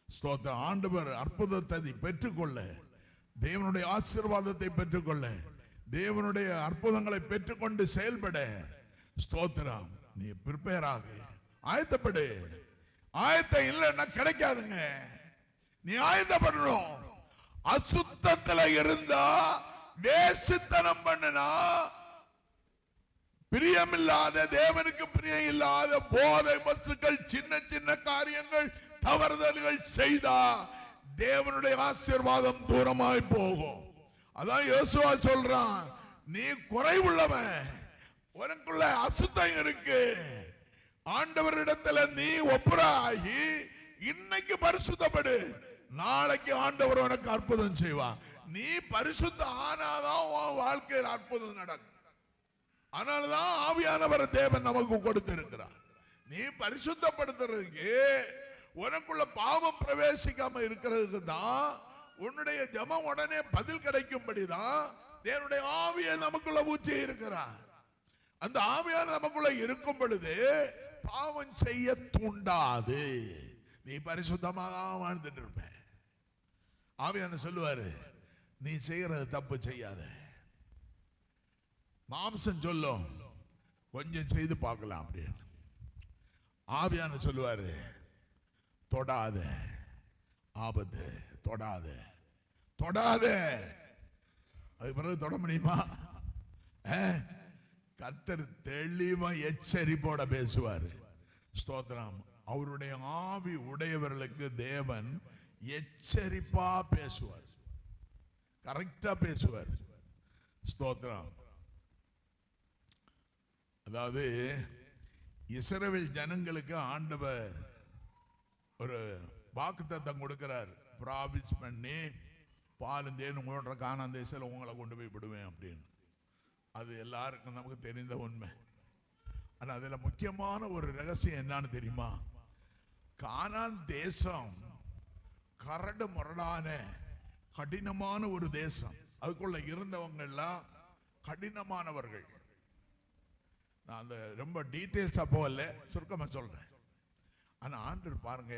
ஸ்தோத்திரம். ஆண்டவர் அற்புதத்தை பெற்றுக்கொள்ள, தேவனுடைய ஆசீர்வாதத்தை பெற்றுக்கொள்ள, தேவனுடைய அற்புதங்களை பெற்றுக்கொண்டு செயல்பட, ஸ்தோத்திரம், நீ பிரிப்பேர் ஆகு, ஆயத்தப்படு. ஆயத்தம் இல்லைன்னா கிடைக்காதுங்க, நீ ஆயத்தப்படணும். அசுத்தத்துல இருந்தா, வேசித்தனம் பண்ணனா, பிரியமில்லாத, தேவனுக்கு பிரியம் இல்லாத போதை வஸ்துக்கள், சின்ன சின்ன காரியங்கள், தவறுதல்கள் செய்தா தேவனுடைய ஆசீர்வாதம் தூரமாய் போகும். அதான் யோசுவா சொல்றான், நீ குறைவுள்ளவன், உனக்குள்ள அசுத்தம் இருக்கு, ஆண்டவரிடத்துல நீ ஒப்புராகி இன்னைக்கு பரிசுத்தப்படு, நாளைக்கு ஆண்டவர் உனக்கு அற்புதம் செய்வான். நீ பரிசுத்த ஆனாதான் உன் வாழ்க்கையில் அற்புதம் நடக்கும். அதனாலதான் ஆவியானவர் தேவன் நமக்கு கொடுத்திருக்கிறார். நீ பரிசுத்தப்படுத்துறதுக்கு, உனக்குள்ள பாவம் பிரவேசிக்காம இருக்கிறதுக்கு தான், உன்னுடைய ஜெபம் உடனே பதில் கிடைக்கும்படிதான் தேவனுடைய ஆவியை நமக்குள்ள ஊற்றி இருக்கிறார். அந்த ஆவியான நமக்குள்ள இருக்கும் பொழுது பாவம் செய்ய தூண்டாது, நீ பரிசுத்தமாக வாழ்ந்துட்டு இருப்ப. ஆவியான சொல்லுவாரு, நீ செய்யறது தப்பு செய்யாத. மாம்சம் சொல்லும், கொஞ்சம் செய்து பார்க்கலாம் அப்படின்னு. ஆவியான சொல்லுவாரு, தொடாத, ஆபத்து, தொடாத. தொடாத. அதுக்கு பிறகு தொட முடியுமா? கர்த்தர் தெளிவா எச்சரிப்போட பேசுவார். ஸ்தோத்திரம். அவருடைய ஆவி உடையவர்களுக்கு தேவன் எச்சரிப்பா பேசுவார், கரெக்டா பேசுவார். ஸ்தோத்திரம். அதாவது இஸ்ரவேல் ஜனங்களுக்கு ஆண்டவர் ஒரு வாக்குத்தத்தம் கொடுக்கிறார். பிராமிஸ் பண்ணி பாலும் தேனும் ஓடுற கானான் தேசத்தில் உங்களை கொண்டு போய் விடுவேன் அப்படின்னு. அது எல்லாருக்கும் நமக்கு தெரிந்த உண்மை. ஆனால் அதில் முக்கியமான ஒரு ரகசியம் என்னன்னு தெரியுமா? கானான் தேசம் கரடு முரடான கடினமான ஒரு தேசம். அதுக்குள்ள இருந்தவங்க எல்லாம் கடினமானவர்கள். நான் அந்த ரொம்ப டீட்டெயில்ஸா போகல, சுருக்கமா சொல்றேன். ஆனா ஆண்டவர் பாருங்க,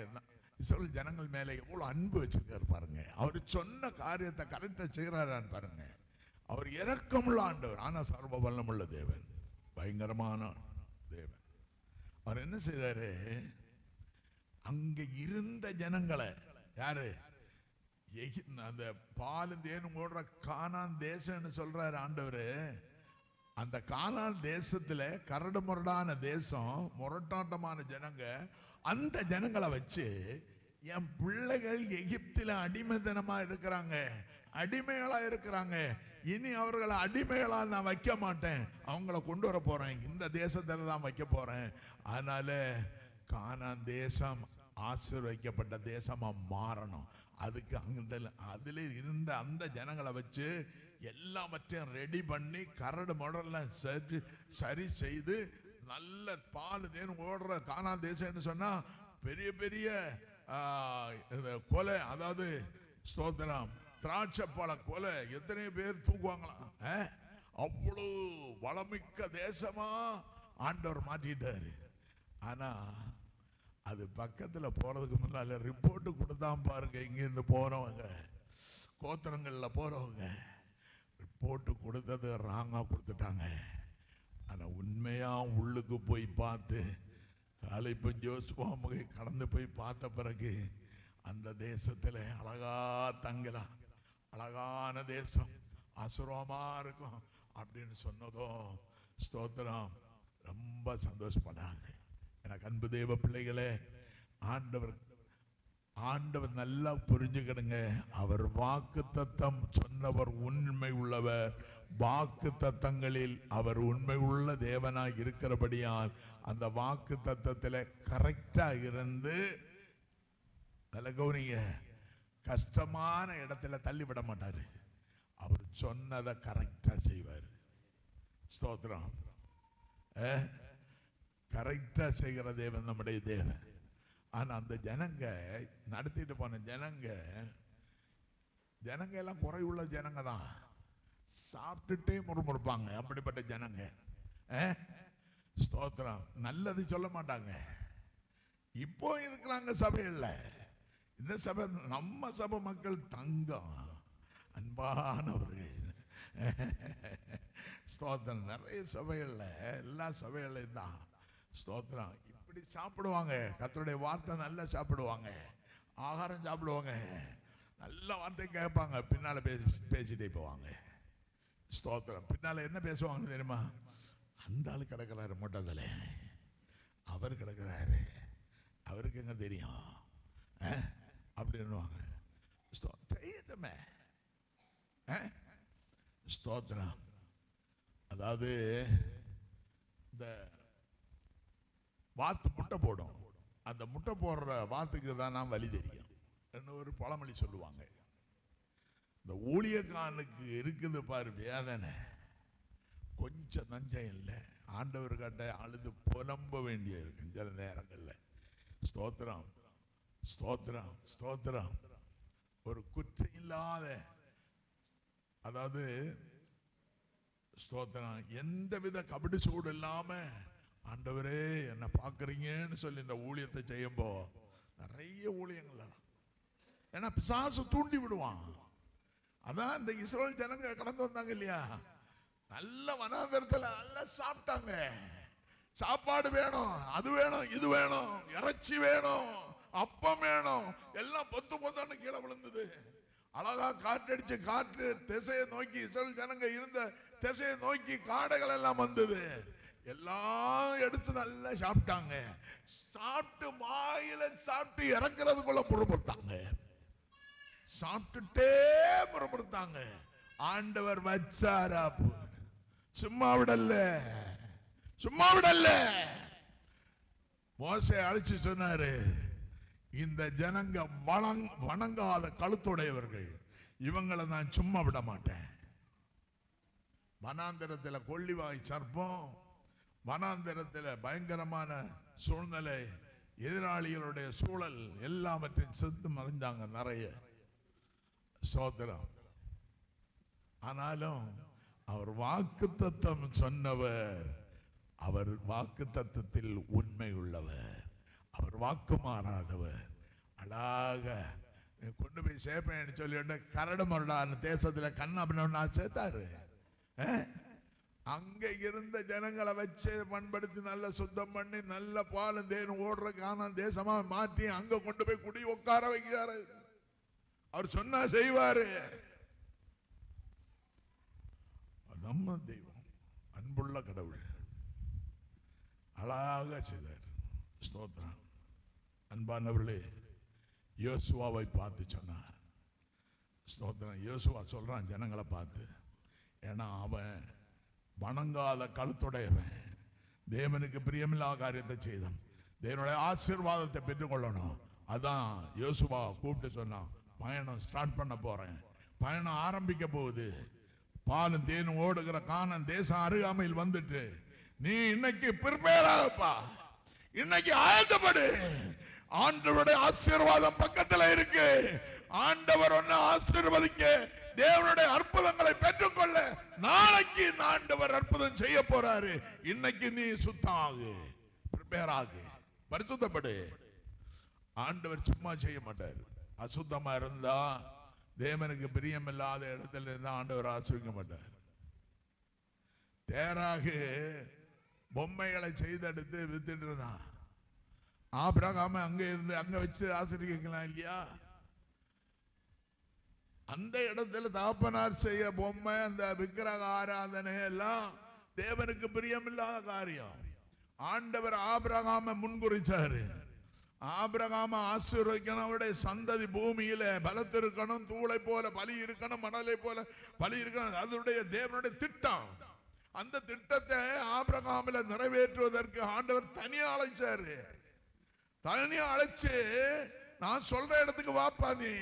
இஸ்ரவேல் ஜனங்கள் மேல எவ்வளவு அன்பு வச்சிருக்காரு பாருங்க. அவர் சொன்ன காரியத்தை கரெக்டா செய்யறாரான்னு பாருங்க. அவர் இரக்கமுள்ள ஆண்டவர், ஆனா சர்வ வல்லமுள்ள தேவன், பயங்கரமான தேவன். அவர் என்ன செய்தாரு? அங்க இருந்த ஜனங்களை, யாரு? அந்த பாலும் தேனும் ஓடுற கானான் தேசம்னு சொல்றாரு ஆண்டவர். அந்த கானான் தேசத்துல கரடு முரடான தேசம், முரட்டாட்டமான ஜனங்க. அந்த ஜனங்களை வச்சு என் பிள்ளைகள் எகிப்தில அடிமைத்தனமா இருக்கிறாங்க, அடிமைகளா இருக்கிறாங்க, இனி அவர்களை அடிமைகளா நான் வைக்க மாட்டேன், அவங்கள கொண்டு வர போறேன், இந்த தேசத்துல தான் வைக்க போறேன். அதனால கானான் தேசம் ஆசீர்வதிக்கப்பட்ட தேசமா மாறணும். அதுக்கு அங்க அதுல இருந்த அந்த ஜனங்களை வச்சு எல்லாவற்றையும் ரெடி பண்ணி கரடு முரடெல்லாம் சரி செய்து நல்ல பால் தேன் ஓடுற கானான் தேசம்னு சொன்னா பெரிய பெரிய கொலை, அதாவது ஸ்தோத்திரம், திராட்சை பழ கொலை எத்தனை பேர் தூக்குவாங்களாம். அவ்வளவு வளமிக்க தேசமா ஆண்டவர் மாற்றிட்டாரு. ஆனா அது பக்கத்துல போறதுக்கு முன்னால ரிப்போர்ட் கொடுத்தான் பாருங்க. இங்கிருந்து போறவங்க, கோத்திரங்கள்ல போறவங்க ரிப்போர்ட் கொடுத்தது ராங்கா கொடுத்துட்டாங்க. ஆனா உண்மையா உள்ளுக்கு போய் பார்த்து இப்போ ஜோசுவா கடந்து போய் பார்த்த பிறகு அந்த தேசத்துல அழகா தங்கலாம், அழகான தேசம், ஆசீர்வாதமா இருக்கும் அப்படின்னு சொன்னதும் ஸ்தோத்திரம், ரொம்ப சந்தோஷப்பட்டாங்க. எனக்கு அன்பு தேவ பிள்ளைகளே, ஆண்டவர் நல்லா புரிஞ்சுக்கிடுங்க. அவர் வாக்கு தத்தம் சொன்னவர் உண்மை உள்ளவர். வாக்கு தத்தங்களில் அவர் உண்மை உள்ள தேவனாய் இருக்கிறபடியால் அந்த வாக்கு தத்தத்தில் கரெக்டா இருந்து, நல்ல கவனிங்க, கஷ்டமான இடத்துல தள்ளி விட மாட்டாரு. அவர் சொன்னதை கரெக்டா செய்வார். ஸ்தோத்திரம். கரெக்டா செய்கிற தேவன் நம்முடைய தேவன். ஆனா அந்த ஜனங்க நடத்திட்டு போன ஜனங்க எல்லாம் குறையுள்ள ஜனங்க தான், சாப்பிட்டுட்டே முறுமுறுப்பாங்க. அப்படிப்பட்ட ஜனங்க ஸ்தோத்திரம், நல்லது சொல்ல மாட்டாங்க. இப்போ இருக்கிறாங்க சபையில், இந்த சபை நம்ம சபை மக்கள் தங்கம், அன்பானவர்கள். ஸ்தோத்திரம். நிறைய சபைகள்ல, எல்லா சபைகளையும் தான் ஸ்தோத்திரம் இப்படி சாப்பிடுவாங்க. கர்த்தருடைய வார்த்தை நல்லா சாப்பிடுவாங்க, ஆகாரம் சாப்பிடுவாங்க, நல்ல வார்த்தை கேட்பாங்க, பின்னால பேசிட்டே போவாங்க. ஸ்தோத்திரம். பின்னால என்ன பேசுவாங்கன்னு தெரியுமா? அந்த ஆள் கிடக்கிறாரு மொட்டத்தில், அவர் கிடக்கிறாரு, அவருக்கு எங்க தெரியும் அப்படின்னுவாங்க. ஸ்தோத்திரம். அதாவது இந்த வாத்து முட்டை போடும், அந்த முட்டை போடுற வாத்துக்கு தான் நான் வழி தெரியும் என்ன ஒரு பழமொழி சொல்லுவாங்க. இந்த ஊழியக்காரனுக்கு இருக்குது பாரு வேதனை, கொஞ்சம் நஞ்சம் இல்லை. ஆண்டவர் கிட்ட அழுது புலம்ப வேண்டிய இருக்கு சில நேரங்களில். ஸ்தோத்திரம், ஸ்தோத்திரம், ஸ்தோத்திரம். ஒரு குற்றம் இல்லாத, அதாவது ஸ்தோத்திரம், எந்தவித கபடி சூடு இல்லாம ஆண்டவரே என்ன பாக்குறீங்கன்னு சொல்லி இந்த ஊழியத்தை செய்யும்போ நிறைய ஊழியங்கள், ஏன்னா பிசாசு தூண்டி விடுவான். அதான் இந்த இஸ்ரவேல் ஜனங்க கடந்து வந்தாங்க இல்லையா, நல்ல வனாந்தரத்துல நல்லா சாப்பிட்டாங்க. சாப்பாடு வேணும், அது வேணும், இது வேணும், இறைச்சி வேணும், அப்பம் வேணும், எல்லாம் பொத்து பொத்தான்னு கீழே விழுந்தது. அழகா காற்றடிச்சு காற்று திசையை நோக்கி இஸ்ரவேல் ஜனங்க இருந்த திசையை நோக்கி காடைகள் எல்லாம் வந்தது. எல்லாம் எடுத்து நல்லா சாப்பிட்டாங்க. சாப்பிட்டு வாயில சாப்பிட்டு இறக்குறதுக்குள்ள முறுமுறுத்தாங்க. சாப்பிட்டுட்டே முறுமுறுத்தாங்க. ஆண்டவர் வச்சாராப்பு. சும்மா விடல, சும்மா விடல. மோசே அழைச்சு சொன்னாரு, இந்த ஜனங்க வணங்காத கழுத்துடையவர்கள், இவங்களை நான் சும்மா விட மாட்டேன். வனாந்தரத்தில் கொள்ளிவாய் சர்ப்பம், வனாந்தரத்தில் பயங்கரமான சூழ்நிலை, எதிராளிகளுடைய சூழல் எல்லாவற்றையும் செத்து மறைஞ்சாங்க நிறைய. சோதரம். ஆனாலும் அவர் வாக்குத்தத்தம் சொன்னவர், அவர் வாக்குத்தத்தத்தில் உண்மை உள்ளவர், அவர் வாக்கு மாறாதவர். அழாக கொண்டு போய் சேர்ப்பேன்னு சொல்லி கரடு மருடான தேசத்தில் கண்ணா சேர்த்தாரு. அங்க இருந்த ஜனங்களை வச்சு பண்படுத்தி நல்ல சுத்தம் பண்ணி நல்ல பாலும் தேனும் ஓடுற காணான் தேசமா மாற்றி அங்க கொண்டு போய் குடி உட்கார வைக்கிறாரு. அவர் சொன்னா செய்வாரு. நம்ம தெய்வம் அன்புள்ள கடவுள், அழகாக செய்தார். ஸ்தோத்திரம். அன்பானவர்களே, யோசுவாவை பார்த்து சொன்னார். ஸ்தோத்திரம். யோசுவா சொல்றான் ஜனங்களை பார்த்து, ஏன்னா அவன் வணங்காத கழுத்துடையவன், தேவனுக்கு பிரியமில்லாத காரியத்தை செய்தான், தேவனுடைய ஆசீர்வாதத்தை பெற்றுக்கொள்ளணும். அதான் யோசுவா கூப்பிட்டு சொன்னான், பயணம் ஸ்டார்ட் பண்ண போறேன், பயணம் ஆரம்பிக்க போகுது, பாலும் தேனும் ஓடுகிற கானான் தேசம் அருகாமையில் வந்துட்டு, நீ இன்னைக்கு ப்ரிப்பேர் ஆகப்பா, இன்னைக்கு ஆயத்தப்படு, ஆண்டவருடைய ஆசீர்வாதம் பக்கத்துல இருக்கு, ஆண்டவர் ஒன்னு ஆசீர்வதிக்க, தேவனுடைய அற்புதங்களை பெற்றுக்கொள்ள நாளைக்கு ஆண்டவர் அற்புதம் செய்ய போறாரு. இன்னைக்கு நீ சுத்தம் ஆகு, ப்ரிப்பேர் ஆகு, பரிசுத்தப்படு. ஆண்டவர் சும்மா செய்ய மாட்டார். அசுத்தமா இருந்தா, தேவனுக்கு பிரியமில்லாத இடத்துல இருந்தா ஆண்டவர் ஆசீர்வதிக்க மாட்டார். தேராக பொம்மைகளை செய்தெடுத்து வித்துட்டு இருந்தான். ஆபிரகாம் அங்க இருந்து அங்க வச்சு ஆசீர்வதிக்கலாம் இல்லையா? அந்த இடத்துல தகப்பனார் செய்ய பொம்மை, அந்த விக்கிரக ஆராதனை எல்லாம் தேவனுக்கு பிரியமில்லாத காரியம். ஆண்டவர் ஆபிரகாமை முன்குறிச்சாரு. ஆபிரகாம ஆசீர்வதிக்கணும், அவருடைய சந்ததி பூமியில பலத்திருக்கணும், தூளை போல பலி இருக்கணும், மணலை போல பலி இருக்கணும். அதனுடைய தேவனுடைய திட்டம். அந்த திட்டத்தை ஆபிரகாமில நிறைவேற்றுவதற்கு ஆண்டவர் தனியா அழைச்சாரு. தனியா அழைச்சு, நான் சொல்ற இடத்துக்கு வாப்பா, நீ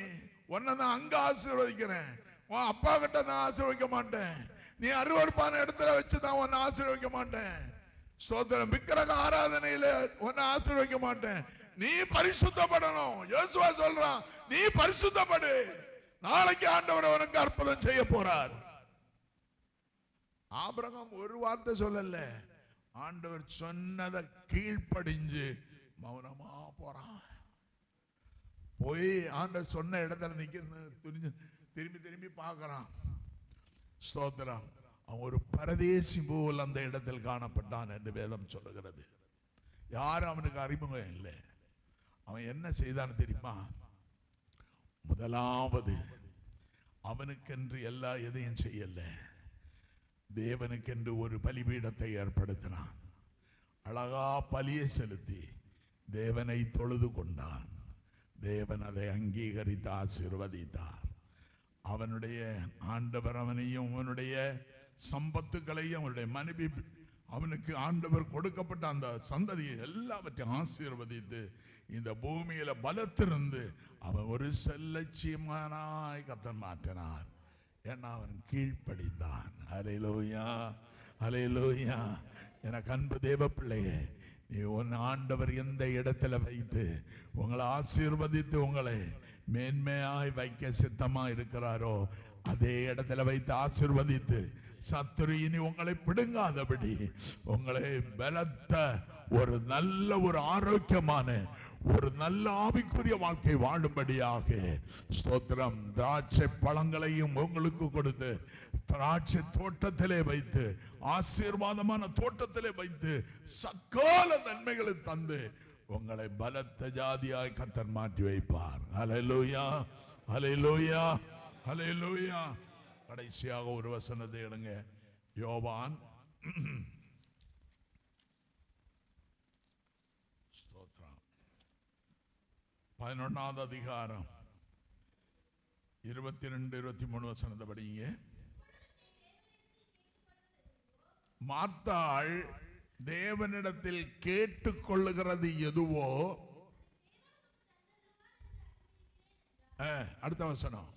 உன்னை நான் அங்க ஆசீர்வதிக்கிறேன், உன் அப்பா கிட்ட நான் ஆசீர்வதிக்க மாட்டேன், நீ அருவருப்பான இடத்துல வச்சு நான் உன்னை ஆசீர்வதிக்க மாட்டேன், ஸ்தோத்திரம், விக்கிரக ஆராதனையில உன்னை ஆசீர்வதிக்க மாட்டேன், நீ பரிசுத்தப்படணும். யோசுவா சொல்றான், நீ பரிசுத்தப்படு, நாளைக்கு ஆண்டவர் உனக்கு அற்புதம் செய்ய போறார். ஆபிரகாம் ஒரு வார்த்தை சொல்லல, ஆண்டவர் சொன்னதை கீழ்ப்படிஞ்சு மௌனமா போறான். போய் ஆண்டவர் சொன்ன இடத்துல நிக்க திரும்பி திரும்பி பார்க்கறான். ஸ்தோத்திரம். அவன் ஒரு பரதேசி போல் அந்த இடத்தில் காணப்பட்டான் என்று வேதம் சொல்லுகிறது. யாரும் அவனுக்கு அறிமுகம் இல்லை. அவன் என்ன செய்தான் தெரியுமா? முதலாவது, அவனுக்கென்று எல்லா எதையும் செய்யல, தேவனுக்கென்று ஒரு பலிபீடத்தை ஏற்படுத்தினான். அழகா பலியை செலுத்தி தேவனை தொழுது கொண்டான். தேவன் அதை அங்கீகரித்து ஆசீர்வதித்தார். அவனுடைய ஆண்டவர் அவனையும் அவனுடைய சம்பத்துக்களையும் அவனுடைய மனைவி அவனுக்கு ஆண்டவர் கொடுக்கப்பட்ட அந்த சந்ததியை எல்லாவற்றையும் ஆசீர்வதித்து இந்த பூமியில பலத்திருந்து அவன் ஒரு செல்லட்சியமானாய் கர்த்தர் மாற்றினார். ஏன்னா அவன் கீழ்ப்படிந்தான். அல்லேலூயா, அல்லேலூயா. எனக்கு அன்பு தேவ பிள்ளையே, நீ உன் ஆண்டவர் எந்த இடத்துல வைத்து உங்களை ஆசீர்வதித்து உங்களை மேன்மையாய் வைக்க சித்தமா இருக்கிறாரோ அதே இடத்துல வைத்து ஆசீர்வதித்து சத்துரு இனி உங்களை பிடுங்காதபடி உங்களை பலத்த ஒரு நல்ல ஒரு ஆரோக்கியமான ஒரு நல்ல ஆவிக்குரிய வாழ்க்கை வாழும்படியாக ஸ்தோத்திரம். திராட்சை பழங்களையும் உங்களுக்கு கொடுத்து திராட்சை தோட்டத்திலே வைத்து ஆசீர்வாதமான தோட்டத்திலே வைத்து சகல நன்மைகளை தந்து உங்களை பலத்த ஜாதியாய் கர்த்தர் மாற்றி வைப்பார். ஹல்லேலூயா, ஹல்லேலூயா, ஹல்லேலூயா. கடைசியாக ஒரு வசனத்தை எடுங்க. யோவான் 11வது அதிகாரம் 22, 23 வசனத்தை படிங்க. மார்த்தாள் தேவனிடத்தில் கேட்டுக்கொள்ளுகிறது எதுவோ, அடுத்த வசனம்,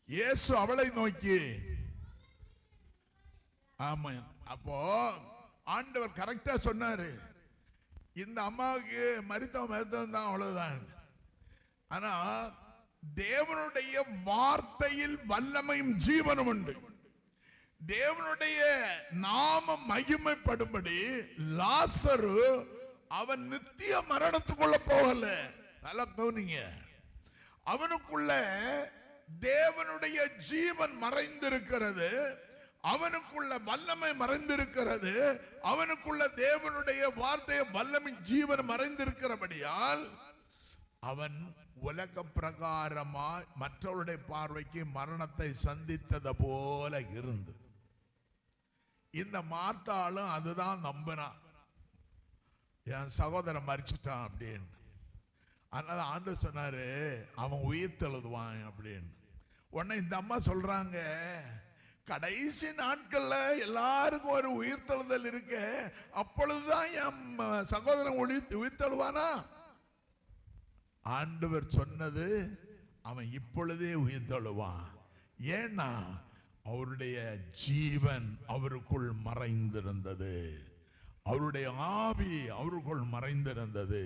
இயேசு அவளை நோக்கி, ஆமா, அப்போ ஆண்டவர் கரெக்டா சொன்னாரு, இந்த அம்மாவுக்கு மரித்தவன் தான், அவ்வளவுதான். ஆனா தேவனுடைய வார்த்தையில் வல்லமையும் ஜீவனும் உண்டு. தேவனுடைய நாமம் மகிமைப்படும்படி லாசரு அவன் நித்திய மரணத்துக்குள்ள போகல. நல்லா கவனிங்க. அவனுக்குள்ள தேவனுடைய ஜீவன் மறைந்திருக்கிறது, அவனுக்குள்ள வல்லமை மறைந்திருக்கிறது, அவனுக்குள்ள தேவனுடைய வார்த்தையை வல்லமை ஜீவன் மறைந்திருக்கிறபடியால் அவன் உலக பிரகாரமாய் மற்றவருடைய பார்வைக்கு மரணத்தை சந்தித்தது போல இருந்தது. இந்த மார்த்தாளும் அதுதான் நம்பினான், என் சகோதரன் மரிச்சிட்டான் அப்படின்னு. அதனால ஆண்டவர் சொன்னாரு, அவன் உயிர் தெழுதுவான் அப்படின்னு. உடனே இந்த அம்மா சொல்றாங்க, கடைசி நாட்கள்ல எல்லாருக்கும் ஒரு உயிர் தெழுதல் இருக்கு, அப்பொழுதுதான் என் சகோதரன் உயிர் தெழுவானா? ஆண்டவர் சொன்னது, அவன் இப்பொழுதே உயிர் தெழுவான். ஏன்னா அவருடைய ஜீவன் அவருக்குள் மறைந்திருந்தது, அவருடைய ஆவி அவருக்குள் மறைந்திருந்தது.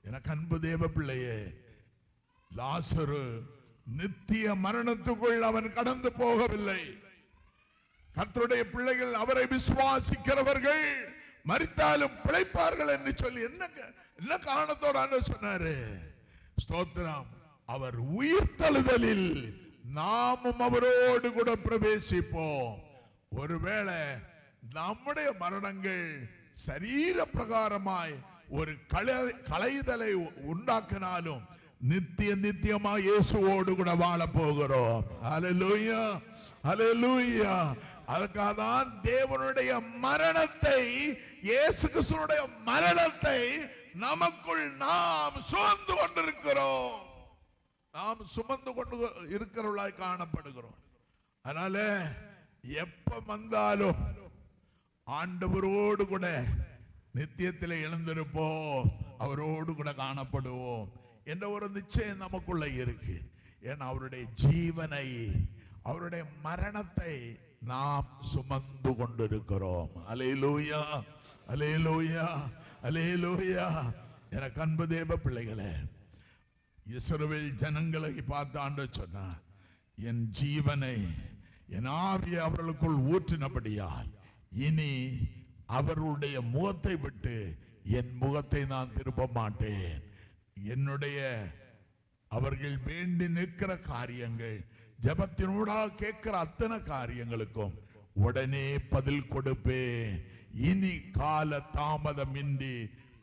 எனக்கு அன்பு தேவ பிள்ளையே, லாசரு நித்திய மரணத்துக்குள் அவன் கடந்து போகவில்லை. கர்த்தருடைய பிள்ளைகள் அவரை விசுவாசிக்கிறவர்கள் மரித்தாலும் பிழைப்பார்கள் என்று சொல்லி என்ன காரணத்தோட சொன்னாரு? ஸ்தோத்திரம். அவர் உயிர் தழுதலில் நாமும் அவரோடு கூட பிரவேசிப்போம். ஒருவேளை நம்முடைய மரணங்கள் சரீர பிரகாரமாய் ஒரு களைதலை உண்டாக்கினாலும் நித்தியமாய் இயேசுவோடு கூட வாழ போகிறோம். ஹல்லேலூயா, ஹல்லேலூயா. அதுக்காக தான் தேவனுடைய மரணத்தை, இயேசு கிறிஸ்துவினுடைய மரணத்தை நமக்குள் நாம் சுமந்து கொண்டிருக்கிறோம். நாம் சுமந்து கொண்டு இருக்கிறவர்களாய் காணப்படுகிறோம். அதனால எப்ப வந்தாலும் ஆண்டவரோடு கூட நித்தியத்தில் எழுந்திருப்போம், அவரோடு கூட காணப்படுவோம் என்ற ஒரு நிச்சயம் நமக்குள்ள இருக்கு. ஏன்னா அவருடைய ஜீவனை, அவருடைய மரணத்தை நாம் சுமந்து கொண்டிருக்கிறோம். அல்லேலூயா, அல்லேலூயா, அல்லேலூயா. எனக்கு அன்பு தேவ பிள்ளைகளே, இஸ்ரவேல் ஜனங்களை பார்த்து ஆண்டவர் சொன்னார், என் ஜீவனை, என் ஆவியை அவர்களுக்குள் ஊற்றினபடியால் இனி அவர்களுடைய முகத்தை விட்டு என் முகத்தை நான் திருப்ப மாட்டேன். என்னுடைய அவர்கள் வேண்டி நிற்கிற காரியங்கள், ஜபத்தினூடாக கேட்கிற அத்தனை காரியங்களுக்கும் உடனே பதில் கொடுப்பேன். இனி கால தாமதமின்றி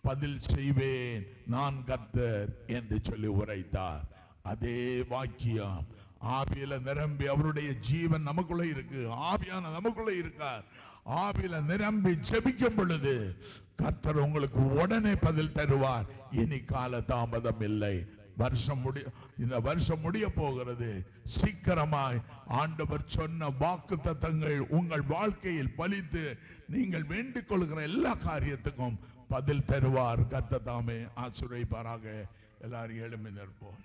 பதில் செய்வேன், நான் கர்த்தர் என்று சொல்லி உரைத்தார். அதே வாக்கியம் ஆவியில நிரம்பி, அவருடைய ஜீவன் நமக்குள்ள இருக்கு, ஆவியான நமக்குள்ள இருக்கார். ஆவியில நிரம்பி ஜெபிக்கும் பொழுது கர்த்தர் உங்களுக்கு உடனே பதில் தருவார். இனி கால தாமதம் இல்லை. இந்த வருஷம் முடிய போகிறது. சீக்கிரமாய் ஆண்டவர் சொன்ன வாக்கு தத்தங்கள் உங்கள் வாழ்க்கையில் பலித்து நீங்கள் வேண்டிக் கொள்கிற எல்லா காரியத்துக்கும் பதில் தருவார். கர்த்தர் தாமே ஆசீர்வதிப்பாராக. எல்லாரும் எழும்பி நிற்போம்.